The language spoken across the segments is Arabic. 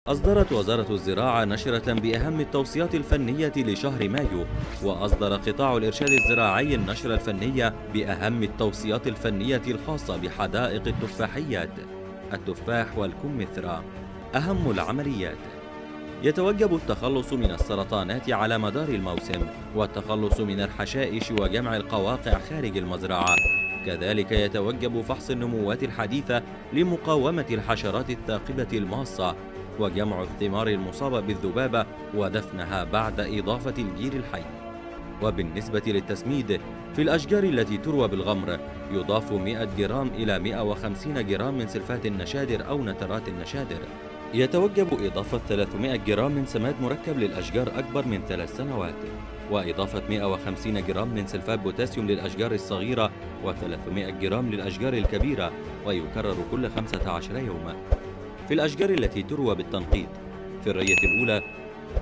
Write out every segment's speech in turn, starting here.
أصدرت وزارة الزراعة نشرة بأهم التوصيات الفنية لشهر مايو، وأصدر قطاع الإرشاد الزراعي النشرة الفنية بأهم التوصيات الفنية الخاصة بحدائق التفاحيات، التفاح والكمثرى. أهم العمليات: يتوجب التخلص من السرطانات على مدار الموسم، والتخلص من الحشائش وجمع القواقع خارج المزرعة. كذلك يتوجب فحص النموات الحديثة لمقاومة الحشرات الثاقبة الماصة، وجمع الثمار المصابة بالذبابة ودفنها بعد إضافة الجير الحي. وبالنسبة للتسميد، في الأشجار التي تروى بالغمر يضاف 100 جرام إلى 150 جرام من سلفات النشادر أو نترات النشادر. يتوجب إضافة 300 جرام من سماد مركب للأشجار أكبر من 3 سنوات، وإضافة 150 جرام من سلفات بوتاسيوم للأشجار الصغيرة و300 جرام للأشجار الكبيرة، ويكرر كل 15 يوما. في الأشجار التي تروى بالتنقيط، في الرية الأولى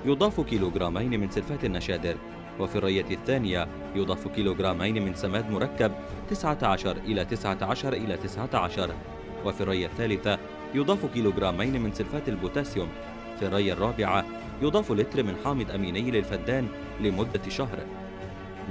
يضاف كيلوغرامين من سلفات النشادر، وفي الرية الثانية يضاف كيلوغرامين من سماد مركب 19 إلى 19 إلى 19، وفي الرية الثالثة يضاف كيلوغرامين من سلفات البوتاسيوم. في الرية الرابعة يضاف لتر من حامض أميني للفدان لمدة شهر،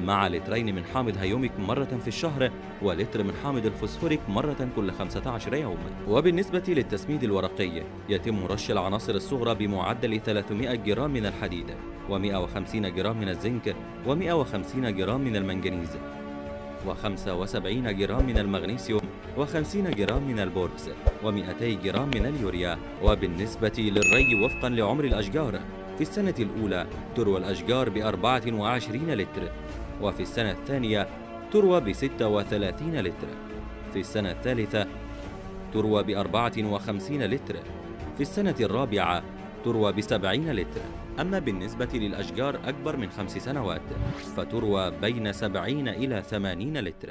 مع لترين من حامض هيوميك مرة في الشهر، ولتر من حامض الفوسفوريك مرة كل 15 يوم. وبالنسبة للتسميد الورقي، يتم رش العناصر الصغرى بمعدل 300 جرام من الحديد، و150 جرام من الزنك، و150 جرام من المنجنيز، و75 جرام من المغنيسيوم، و50 جرام من البوركس، و200 جرام من اليوريا. وبالنسبة للري وفقا لعمر الأشجار، في السنة الأولى تروى الأشجار ب24 لتر، وفي السنة الثانية تروى ب36 لتر، في السنة الثالثة تروى ب54 لتر، في السنة الرابعة تروى ب70 لتر. أما بالنسبة للأشجار أكبر من 5 سنوات فتروى بين 70 إلى 80 لتر.